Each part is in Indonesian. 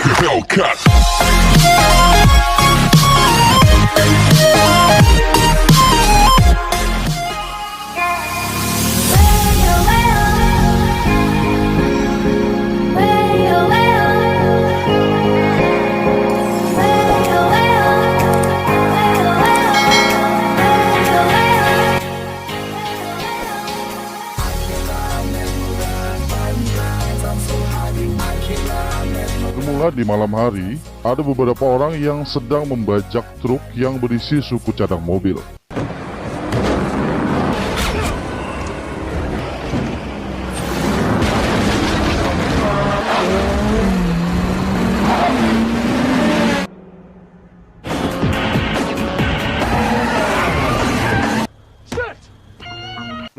Hellcat. Bermula di malam hari, ada beberapa orang yang sedang membajak truk yang berisi suku cadang mobil.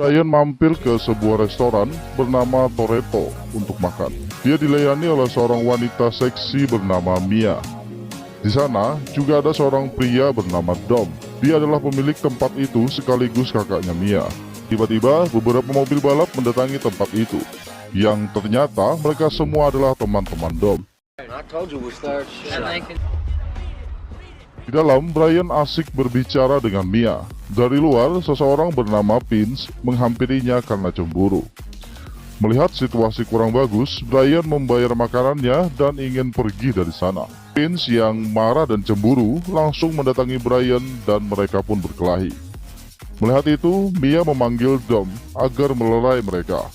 Brian mampir ke sebuah restoran bernama Toretto untuk makan. Dia dilayani oleh seorang wanita seksi bernama Mia. Di sana juga ada seorang pria bernama Dom. Dia adalah pemilik tempat itu sekaligus kakaknya Mia. Tiba-tiba beberapa mobil balap mendatangi tempat itu, yang ternyata mereka semua adalah teman-teman Dom. Di dalam, Brian asik berbicara dengan Mia. Dari luar, seseorang bernama Vince menghampirinya karena cemburu. Melihat situasi kurang bagus, Brian membayar makanannya dan ingin pergi dari sana. Vince yang marah dan cemburu langsung mendatangi Brian dan mereka pun berkelahi. Melihat itu, Mia memanggil Dom agar melerai mereka.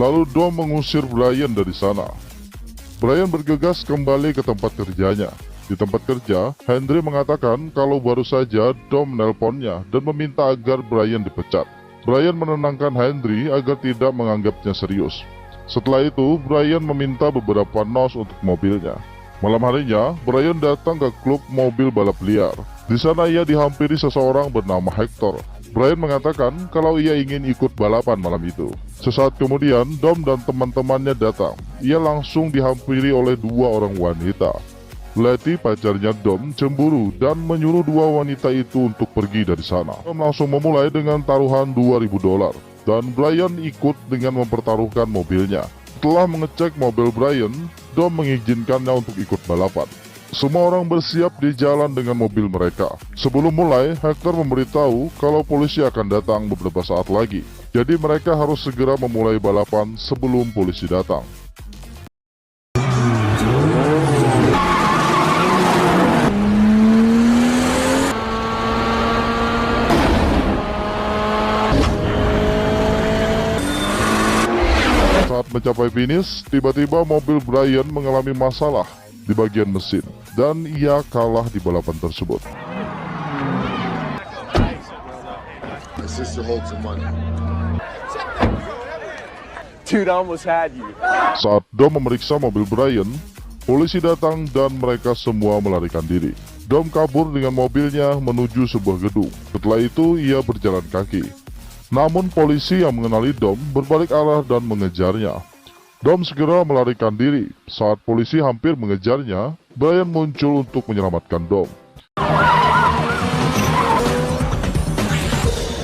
Lalu Dom mengusir Brian dari sana. Brian bergegas kembali ke tempat kerjanya. Di tempat kerja, Henry mengatakan kalau baru saja Dom menelponnya dan meminta agar Brian dipecat. Brian menenangkan Henry agar tidak menganggapnya serius. Setelah itu, Brian meminta beberapa nos untuk mobilnya. Malam harinya, Brian datang ke klub mobil balap liar. Di sana ia dihampiri seseorang bernama Hector. Brian mengatakan kalau ia ingin ikut balapan malam itu. Sesaat kemudian, Dom dan teman-temannya datang. Ia langsung dihampiri oleh dua orang wanita. Letty, pacarnya Dom, cemburu dan menyuruh dua wanita itu untuk pergi dari sana. Dom langsung memulai dengan taruhan $2.000 dan Brian ikut dengan mempertaruhkan mobilnya. Setelah mengecek mobil Brian, Dom mengizinkannya untuk ikut balapan. Semua orang bersiap di jalan dengan mobil mereka. Sebelum mulai, Hector memberitahu kalau polisi akan datang beberapa saat lagi. Jadi mereka harus segera memulai balapan sebelum polisi datang. Saat mencapai finish, tiba-tiba mobil Brian mengalami masalah di bagian mesin, dan ia kalah di balapan tersebut. Saat Dom memeriksa mobil Brian, polisi datang dan mereka semua melarikan diri. Dom kabur dengan mobilnya menuju sebuah gedung. Setelah itu ia berjalan kaki. Namun polisi yang mengenali Dom berbalik arah dan mengejarnya. Dom segera melarikan diri. Saat polisi hampir mengejarnya, Brian muncul untuk menyelamatkan Dom.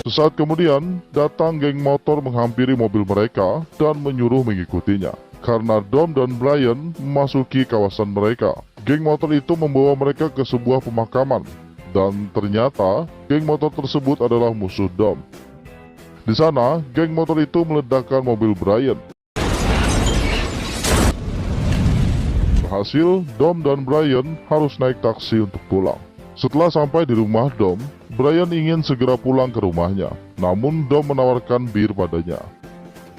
Sesaat kemudian, datang geng motor menghampiri mobil mereka dan menyuruh mengikutinya. Karena Dom dan Brian memasuki kawasan mereka, geng motor itu membawa mereka ke sebuah pemakaman. Dan ternyata, geng motor tersebut adalah musuh Dom. Di sana, geng motor itu meledakkan mobil Brian. Hasil, Dom dan Brian harus naik taksi untuk pulang. Setelah sampai di rumah Dom, Brian ingin segera pulang ke rumahnya. Namun Dom menawarkan bir padanya.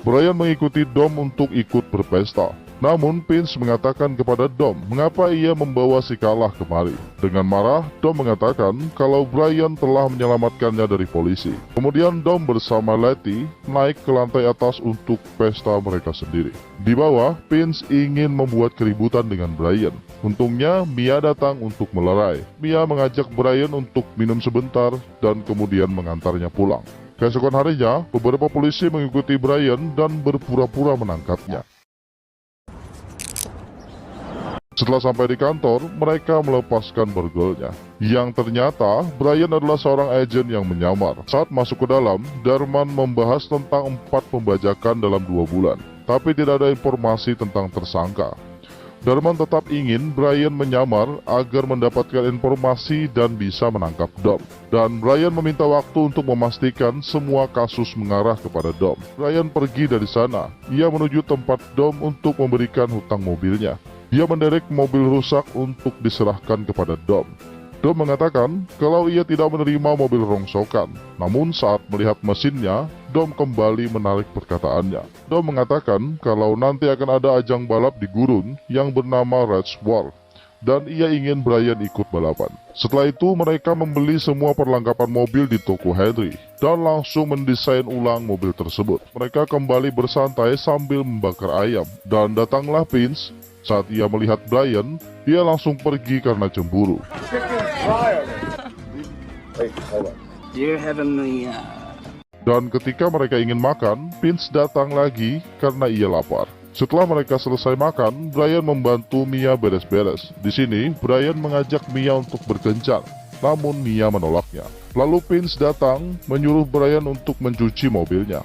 Brian mengikuti Dom untuk ikut berpesta. Namun Vince mengatakan kepada Dom mengapa ia membawa si kalah kemari. Dengan marah, Dom mengatakan kalau Brian telah menyelamatkannya dari polisi. Kemudian Dom bersama Letty naik ke lantai atas untuk pesta mereka sendiri. Di bawah, Vince ingin membuat keributan dengan Brian. Untungnya Mia datang untuk melerai. Mia mengajak Brian untuk minum sebentar dan kemudian mengantarnya pulang. Keesokan harinya, beberapa polisi mengikuti Brian dan berpura-pura menangkapnya. Setelah sampai di kantor, mereka melepaskan borgolnya. Yang ternyata, Brian adalah seorang agen yang menyamar. Saat masuk ke dalam, Darman membahas tentang 4 pembajakan dalam 2 bulan. Tapi tidak ada informasi tentang tersangka. Darman tetap ingin Brian menyamar agar mendapatkan informasi dan bisa menangkap Dom. Dan Brian meminta waktu untuk memastikan semua kasus mengarah kepada Dom. Brian pergi dari sana. Ia menuju tempat Dom untuk memberikan hutang mobilnya. Dia menderek mobil rusak untuk diserahkan kepada Dom. Dom mengatakan kalau ia tidak menerima mobil rongsokan. Namun saat melihat mesinnya, Dom kembali menarik perkataannya. Dom mengatakan kalau nanti akan ada ajang balap di gurun yang bernama Rage War. Dan ia ingin Brian ikut balapan. Setelah itu mereka membeli semua perlengkapan mobil di toko Henry. Dan langsung mendesain ulang mobil tersebut. Mereka kembali bersantai sambil membakar ayam. Dan datanglah Vince. Saat ia melihat Brian, dia langsung pergi karena cemburu. Dan ketika mereka ingin makan, Vince datang lagi karena ia lapar. Setelah mereka selesai makan, Brian membantu Mia beres-beres. Di sini, Brian mengajak Mia untuk berkencan, namun Mia menolaknya. Lalu Vince datang menyuruh Brian untuk mencuci mobilnya.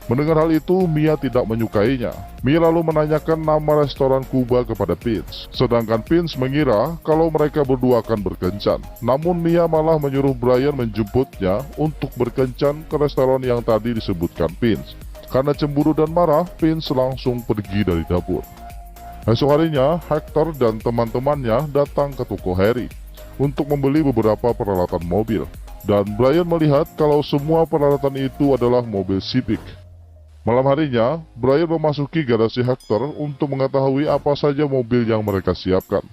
Mendengar hal itu, Mia tidak menyukainya. Mia lalu menanyakan nama restoran Kuba kepada Vince. Sedangkan Vince mengira kalau mereka berdua akan berkencan. Namun Mia malah menyuruh Brian menjemputnya untuk berkencan ke restoran yang tadi disebutkan Vince. Karena cemburu dan marah, Vince langsung pergi dari dapur. Esok harinya, Hector dan teman-temannya datang ke toko Harry untuk membeli beberapa peralatan mobil. Dan Brian melihat kalau semua peralatan itu adalah mobil Civic. Malam harinya, Brian memasuki garasi Hector untuk mengetahui apa saja mobil yang mereka siapkan.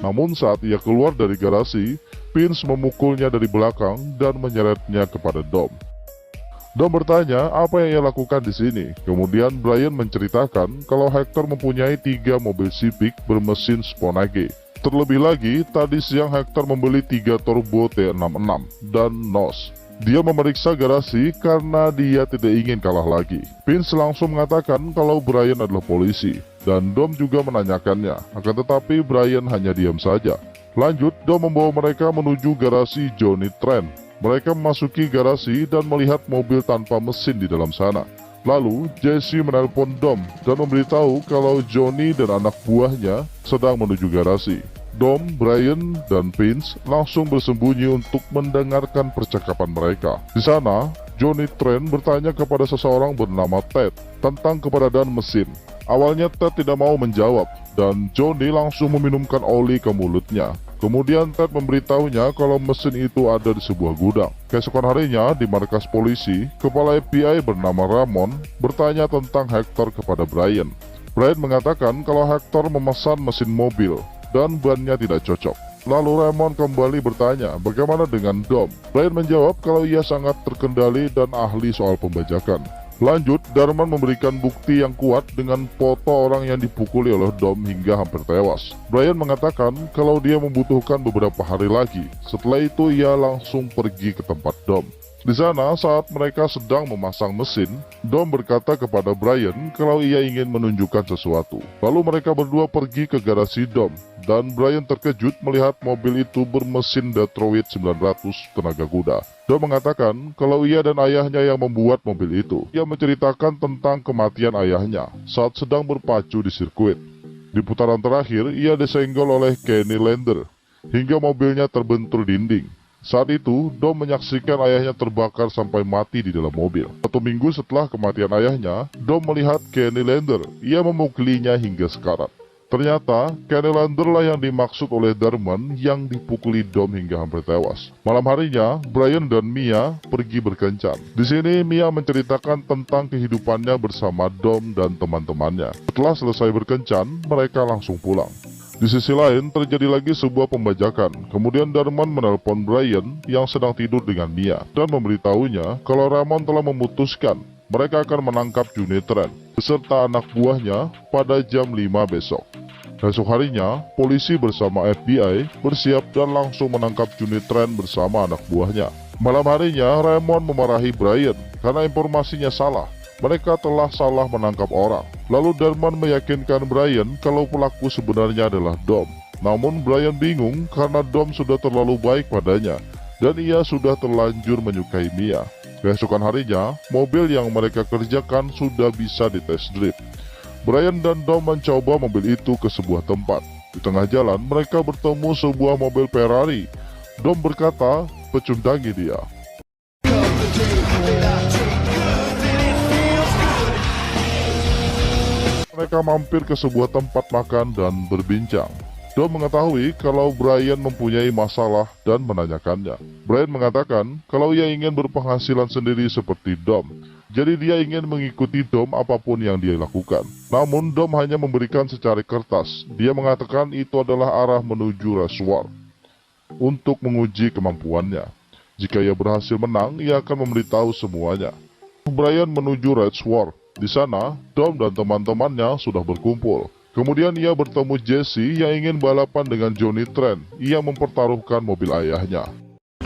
Namun saat ia keluar dari garasi, Vince memukulnya dari belakang dan menyeretnya kepada Dom. Dom bertanya apa yang ia lakukan di sini. Kemudian Brian menceritakan kalau Hector mempunyai 3 mobil Civic bermesin Sponage. Terlebih lagi, tadi siang Hector membeli 3 turbo T66 dan NOS. Dia memeriksa garasi karena dia tidak ingin kalah lagi. Vince langsung mengatakan kalau Brian adalah polisi, dan Dom juga menanyakannya. Akan tetapi Brian hanya diam saja. Lanjut, Dom membawa mereka menuju garasi Johnny Trent. Mereka memasuki garasi dan melihat mobil tanpa mesin di dalam sana. Lalu, Jesse menelpon Dom dan memberitahu kalau Johnny dan anak buahnya sedang menuju garasi. Dom, Brian, dan Vince langsung bersembunyi untuk mendengarkan percakapan mereka. Di sana, Johnny Trent bertanya kepada seseorang bernama Ted tentang keberadaan mesin. Awalnya Ted tidak mau menjawab, dan Johnny langsung meminumkan oli ke mulutnya. Kemudian Ted memberitahunya kalau mesin itu ada di sebuah gudang. Keesokan harinya, di markas polisi, kepala FBI bernama Ramon bertanya tentang Hector kepada Brian. Brian mengatakan kalau Hector memesan mesin mobil dan bannya tidak cocok. Lalu Ramon kembali bertanya bagaimana dengan Dom. Brian menjawab kalau ia sangat terkendali dan ahli soal pembajakan. Lanjut, Darman memberikan bukti yang kuat dengan foto orang yang dipukuli oleh Dom hingga hampir tewas. Brian mengatakan kalau dia membutuhkan beberapa hari lagi. Setelah itu ia langsung pergi ke tempat Dom. Di sana, saat mereka sedang memasang mesin, Dom berkata kepada Brian kalau ia ingin menunjukkan sesuatu. Lalu mereka berdua pergi ke garasi Dom, dan Brian terkejut melihat mobil itu bermesin Detroit 900 tenaga kuda. Dom mengatakan kalau ia dan ayahnya yang membuat mobil itu. Ia menceritakan tentang kematian ayahnya saat sedang berpacu di sirkuit. Di putaran terakhir, ia disenggol oleh Kenny Lander hingga mobilnya terbentur dinding. Saat itu, Dom menyaksikan ayahnya terbakar sampai mati di dalam mobil. 1 minggu setelah kematian ayahnya, Dom melihat Kenny Lander. Ia memukulinya hingga sekarat. Ternyata, Kenny Lander lah yang dimaksud oleh Darman yang dipukuli Dom hingga hampir tewas. Malam harinya, Brian dan Mia pergi berkencan. Di sini, Mia menceritakan tentang kehidupannya bersama Dom dan teman-temannya. Setelah selesai berkencan, mereka langsung pulang. Di sisi lain, terjadi lagi sebuah pembajakan. Kemudian Darman menelpon Brian yang sedang tidur dengan Mia dan memberitahunya kalau Ramon telah memutuskan mereka akan menangkap Johnny Trent beserta anak buahnya pada jam 5 besok. Esok harinya, polisi bersama FBI bersiap dan langsung menangkap Johnny Trent bersama anak buahnya. Malam harinya, Ramon memarahi Brian karena informasinya salah. Mereka telah salah menangkap orang. Lalu Darman meyakinkan Brian kalau pelaku sebenarnya adalah Dom. Namun Brian bingung karena Dom sudah terlalu baik padanya dan ia sudah terlanjur menyukai Mia. Keesokan harinya, mobil yang mereka kerjakan sudah bisa dites drive. Brian dan Dom mencoba mobil itu ke sebuah tempat. Di tengah jalan, mereka bertemu sebuah mobil Ferrari. Dom berkata, pecundangi dia. Mereka mampir ke sebuah tempat makan dan berbincang. Dom mengetahui kalau Brian mempunyai masalah dan menanyakannya. Brian mengatakan kalau ia ingin berpenghasilan sendiri seperti Dom. Jadi dia ingin mengikuti Dom apapun yang dia lakukan. Namun Dom hanya memberikan secari kertas. Dia mengatakan itu adalah arah menuju Reswar untuk menguji kemampuannya. Jika ia berhasil menang, ia akan memberitahu semuanya. Brian menuju Reswar. Di sana, Dom dan teman-temannya sudah berkumpul. Kemudian ia bertemu Jesse yang ingin balapan dengan Johnny Trent. Ia mempertaruhkan mobil ayahnya.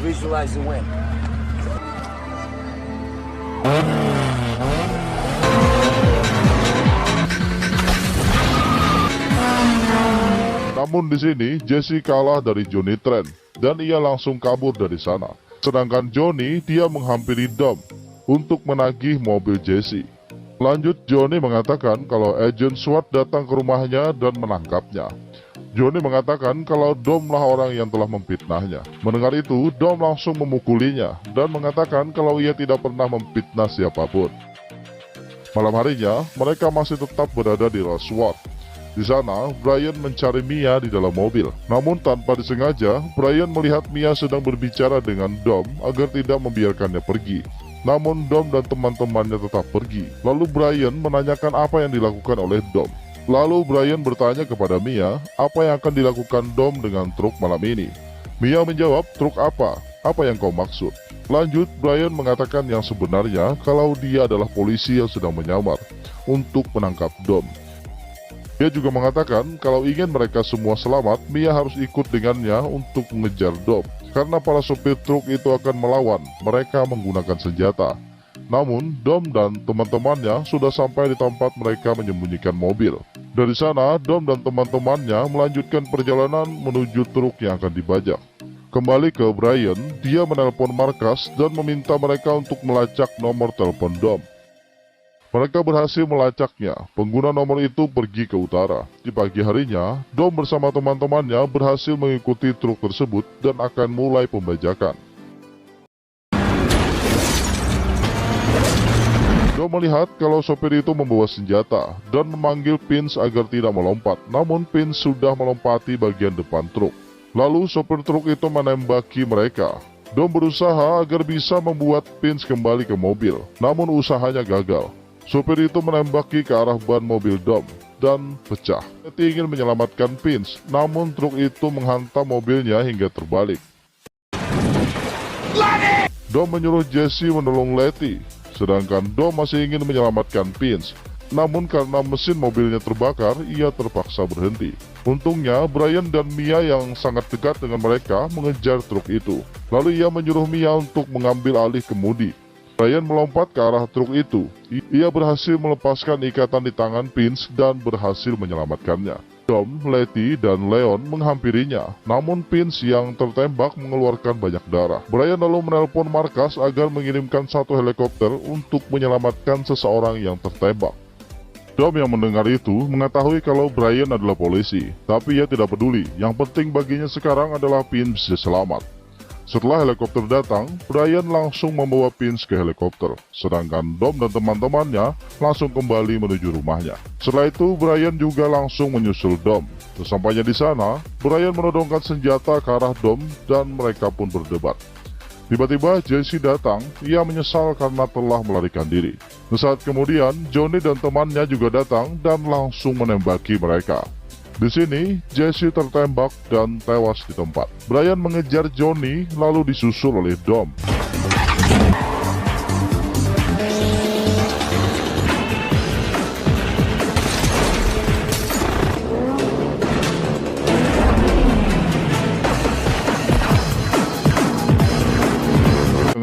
Visualize the win. Namun di sini Jesse kalah dari Johnny Trent dan ia langsung kabur dari sana. Sedangkan Johnny dia menghampiri Dom untuk menagih mobil Jesse. Lanjut, Johnny mengatakan kalau Agent SWAT datang ke rumahnya dan menangkapnya. Johnny mengatakan kalau Domlah orang yang telah memfitnahnya. Mendengar itu, Dom langsung memukulinya dan mengatakan kalau ia tidak pernah memfitnah siapapun. Malam harinya, mereka masih tetap berada di Reswar. Di sana, Brian mencari Mia di dalam mobil. Namun tanpa disengaja, Brian melihat Mia sedang berbicara dengan Dom agar tidak membiarkannya pergi. Namun Dom dan teman-temannya tetap pergi. Lalu Brian menanyakan apa yang dilakukan oleh Dom. Lalu Brian bertanya kepada Mia, apa yang akan dilakukan Dom dengan truk malam ini. Mia menjawab, truk apa? Apa yang kau maksud? Lanjut, Brian mengatakan yang sebenarnya kalau dia adalah polisi yang sedang menyamar untuk menangkap Dom. Dia juga mengatakan kalau ingin mereka semua selamat, Mia harus ikut dengannya untuk mengejar Dom. Karena para sopir truk itu akan melawan, mereka menggunakan senjata. Namun, Dom dan teman-temannya sudah sampai di tempat mereka menyembunyikan mobil. Dari sana, Dom dan teman-temannya melanjutkan perjalanan menuju truk yang akan dibajak. Kembali ke Brian, dia menelpon markas dan meminta mereka untuk melacak nomor telepon Dom. Mereka berhasil melacaknya. Pengguna nomor itu pergi ke utara. Di pagi harinya, Dom bersama teman-temannya berhasil mengikuti truk tersebut dan akan mulai pembajakan. Dom melihat kalau sopir itu membawa senjata dan memanggil Pins agar tidak melompat. Namun Pins sudah melompati bagian depan truk. Lalu sopir truk itu menembaki mereka. Dom berusaha agar bisa membuat Pins kembali ke mobil. Namun usahanya gagal. Sopir itu menembaki ke arah ban mobil Dom dan pecah. Letty ingin menyelamatkan Pins, namun truk itu menghantam mobilnya hingga terbalik. Dom menyuruh Jesse menolong Letty, sedangkan Dom masih ingin menyelamatkan Pins. Namun karena mesin mobilnya terbakar, ia terpaksa berhenti. Untungnya, Brian dan Mia yang sangat dekat dengan mereka mengejar truk itu. Lalu ia menyuruh Mia untuk mengambil alih kemudi. Brian melompat ke arah truk itu. Ia berhasil melepaskan ikatan di tangan Pins dan berhasil menyelamatkannya. Dom, Letty, dan Leon menghampirinya. Namun Pins yang tertembak mengeluarkan banyak darah. Brian lalu menelpon markas agar mengirimkan satu helikopter untuk menyelamatkan seseorang yang tertembak. Dom yang mendengar itu mengetahui kalau Brian adalah polisi, tapi ia tidak peduli. Yang penting baginya sekarang adalah Pins bisa selamat. Setelah helikopter datang, Brian langsung membawa Pins ke helikopter, sedangkan Dom dan teman-temannya langsung kembali menuju rumahnya. Setelah itu, Brian juga langsung menyusul Dom. Sesampainya di sana, Brian menodongkan senjata ke arah Dom dan mereka pun berdebat. Tiba-tiba Jesse datang, ia menyesal karena telah melarikan diri. Sesaat kemudian, Johnny dan temannya juga datang dan langsung menembaki mereka. Di sini, Jesse tertembak dan tewas di tempat. Brian mengejar Johnny lalu disusul oleh Dom.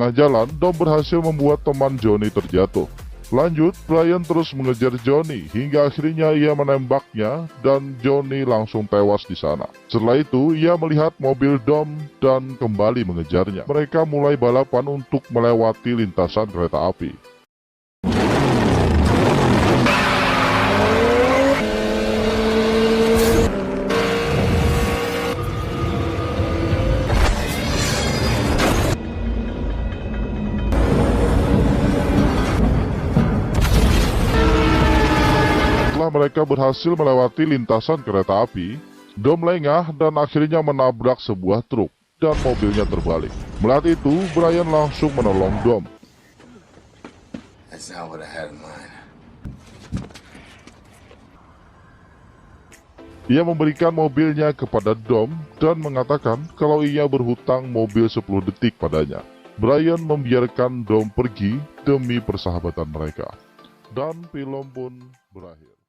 tengah jalan, Dom berhasil membuat teman Johnny terjatuh. Lanjut, Brian terus mengejar Johnny hingga akhirnya ia menembaknya dan Johnny langsung tewas di sana. Setelah itu, ia melihat mobil Dom dan kembali mengejarnya. Mereka mulai balapan untuk melewati lintasan kereta api. Setelah mereka berhasil melewati lintasan kereta api, Dom lengah dan akhirnya menabrak sebuah truk dan mobilnya terbalik. Melihat itu, Brian langsung menolong Dom. That's not what I had in mind. Ia memberikan mobilnya kepada Dom dan mengatakan kalau ia berhutang mobil 10 detik padanya. Brian membiarkan Dom pergi demi persahabatan mereka. Dan film pun berakhir.